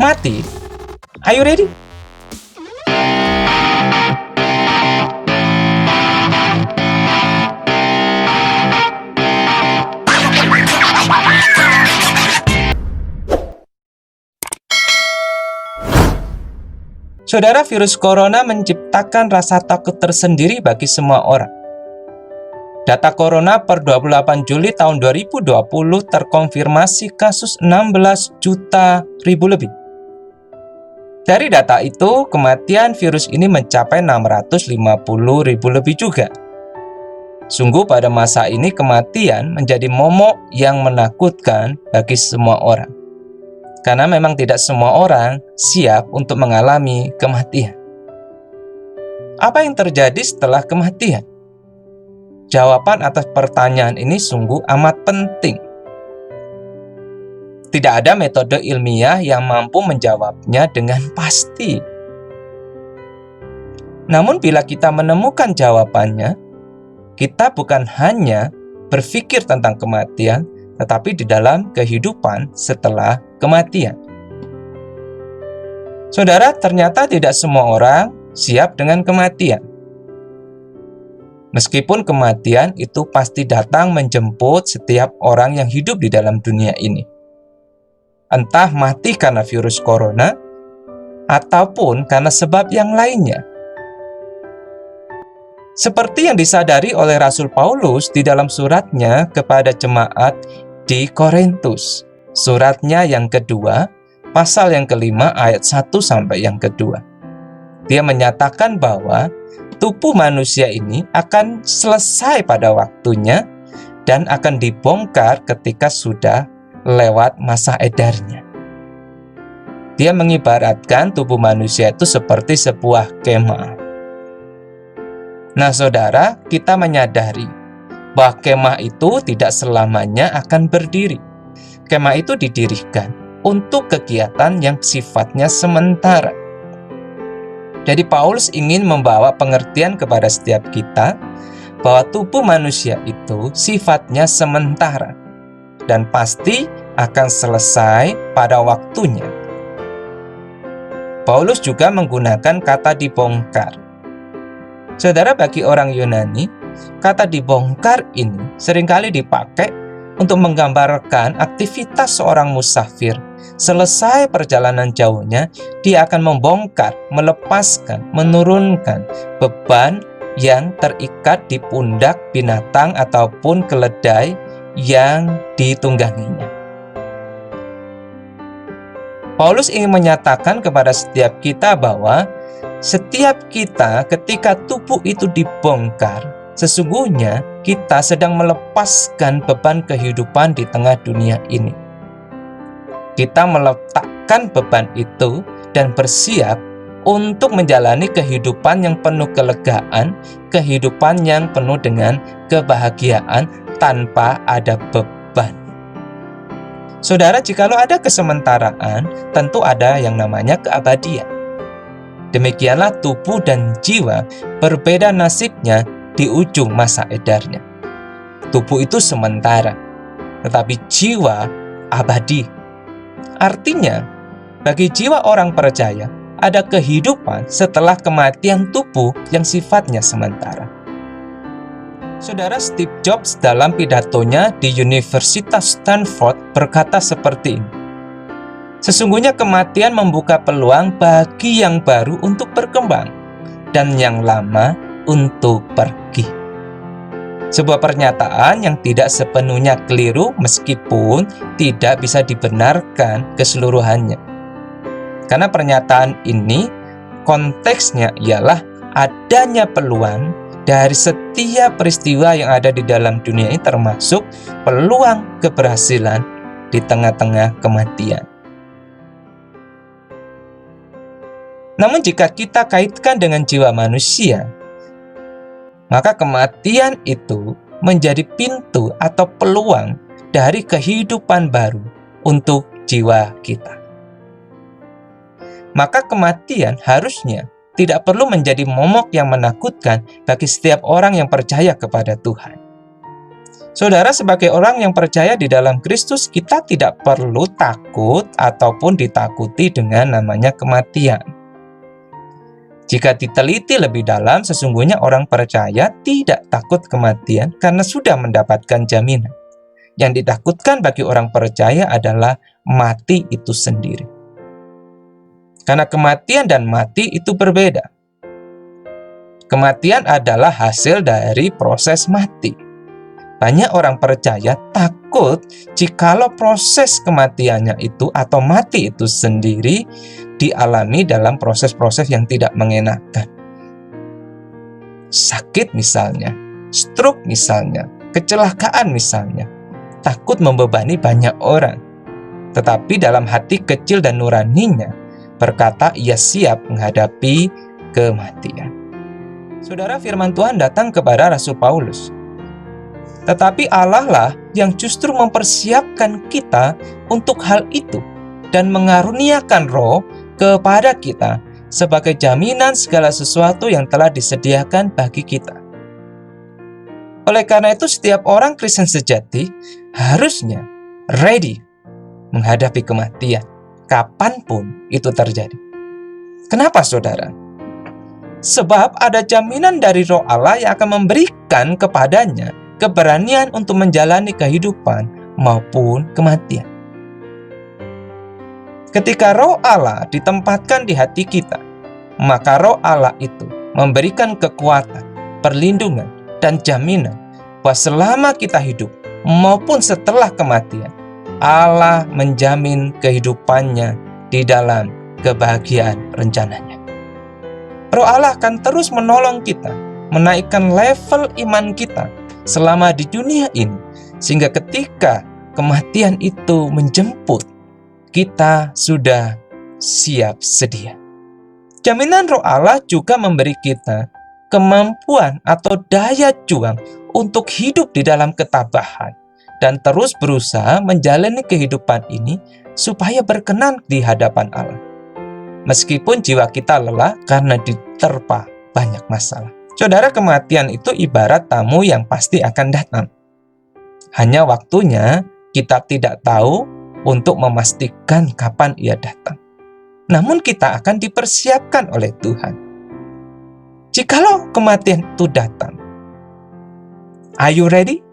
mati. Are you ready? Saudara, virus corona menciptakan rasa takut tersendiri bagi semua orang. Data corona per 28 Juli tahun 2020 terkonfirmasi kasus 16 juta ribu lebih. Dari data itu, kematian virus ini mencapai 650 ribu lebih juga. Sungguh pada masa ini kematian menjadi momok yang menakutkan bagi semua orang. Karena memang tidak semua orang siap untuk mengalami kematian. Apa yang terjadi setelah kematian? Jawaban atas pertanyaan ini sungguh amat penting. Tidak ada metode ilmiah yang mampu menjawabnya dengan pasti. Namun bila kita menemukan jawabannya, kita bukan hanya berpikir tentang kematian, tetapi di dalam kehidupan setelah kematian. Saudara, ternyata tidak semua orang siap dengan kematian. Meskipun kematian itu pasti datang menjemput setiap orang yang hidup di dalam dunia ini. Entah mati karena virus corona, ataupun karena sebab yang lainnya. Seperti yang disadari oleh Rasul Paulus di dalam suratnya kepada jemaat di Korintus, suratnya yang kedua, pasal yang kelima ayat 1 sampai yang kedua. Dia menyatakan bahwa tubuh manusia ini akan selesai pada waktunya dan akan dibongkar ketika sudah lewat masa edarnya. Dia mengibaratkan tubuh manusia itu seperti sebuah kemah. Nah, saudara, kita menyadari bahwa kemah itu tidak selamanya akan berdiri. Kemah itu didirikan untuk kegiatan yang sifatnya sementara. Jadi Paulus ingin membawa pengertian kepada setiap kita bahwa tubuh manusia itu sifatnya sementara dan pasti akan selesai pada waktunya. Paulus juga menggunakan kata dibongkar. Saudara, bagi orang Yunani, kata dibongkar ini seringkali dipakai untuk menggambarkan aktivitas seorang musafir. Selesai perjalanan jauhnya, dia akan membongkar, melepaskan, menurunkan beban yang terikat di pundak binatang ataupun keledai yang ditungganginya. Paulus ingin menyatakan kepada setiap kita bahwa setiap kita ketika tubuh itu dibongkar, sesungguhnya kita sedang melepaskan beban kehidupan di tengah dunia ini. Kita meletakkan beban itu dan bersiap untuk menjalani kehidupan yang penuh kelegaan, kehidupan yang penuh dengan kebahagiaan tanpa ada beban. Saudara, jikalau ada kesementaraan, tentu ada yang namanya keabadian. Demikianlah tubuh dan jiwa berbeda nasibnya di ujung masa edarnya. Tubuh itu sementara, tetapi jiwa abadi. Artinya, bagi jiwa orang percaya, ada kehidupan setelah kematian tubuh yang sifatnya sementara. Saudara, Steve Jobs dalam pidatonya di Universitas Stanford berkata seperti ini. Sesungguhnya kematian membuka peluang bagi yang baru untuk berkembang dan yang lama untuk pergi. Sebuah pernyataan yang tidak sepenuhnya keliru meskipun tidak bisa dibenarkan keseluruhannya. Karena pernyataan ini konteksnya ialah adanya peluang dari setiap peristiwa yang ada di dalam dunia ini, termasuk peluang keberhasilan di tengah-tengah kematian. Namun jika kita kaitkan dengan jiwa manusia, maka kematian itu menjadi pintu atau peluang dari kehidupan baru untuk jiwa kita. Maka kematian harusnya tidak perlu menjadi momok yang menakutkan bagi setiap orang yang percaya kepada Tuhan. Saudara, sebagai orang yang percaya di dalam Kristus, kita tidak perlu takut ataupun ditakuti dengan namanya kematian. Jika diteliti lebih dalam, sesungguhnya orang percaya tidak takut kematian karena sudah mendapatkan jaminan. Yang ditakutkan bagi orang percaya adalah mati itu sendiri. Karena kematian dan mati itu berbeda. Kematian adalah hasil dari proses mati. Banyak orang percaya takut jikalau proses kematiannya itu atau mati itu sendiri dialami dalam proses-proses yang tidak mengenakan. Sakit misalnya, stroke misalnya, kecelakaan misalnya, takut membebani banyak orang. Tetapi dalam hati kecil dan nuraninya berkata ia siap menghadapi kematian. Saudara, firman Tuhan datang kepada Rasul Paulus. Tetapi Allah lah yang justru mempersiapkan kita untuk hal itu dan mengaruniakan Roh kepada kita sebagai jaminan segala sesuatu yang telah disediakan bagi kita. Oleh karena itu, setiap orang Kristen sejati harusnya ready menghadapi kematian, kapanpun itu terjadi. Kenapa, saudara? Sebab ada jaminan dari Roh Allah yang akan memberikan kepadanya keberanian untuk menjalani kehidupan maupun kematian. Ketika Roh Allah ditempatkan di hati kita, maka Roh Allah itu memberikan kekuatan, perlindungan, dan jaminan bahwa selama kita hidup maupun setelah kematian, Allah menjamin kehidupannya di dalam kebahagiaan rencananya. Roh Allah akan terus menolong kita, menaikkan level iman kita selama di dunia ini, sehingga ketika kematian itu menjemput, kita sudah siap sedia. Jaminan Roh Allah juga memberi kita kemampuan atau daya juang untuk hidup di dalam ketabahan dan terus berusaha menjalani kehidupan ini supaya berkenan di hadapan Allah. Meskipun jiwa kita lelah karena diterpa banyak masalah. Saudara, kematian itu ibarat tamu yang pasti akan datang. Hanya waktunya kita tidak tahu untuk memastikan kapan ia datang. Namun kita akan dipersiapkan oleh Tuhan. Jikalau kematian itu datang, are you ready?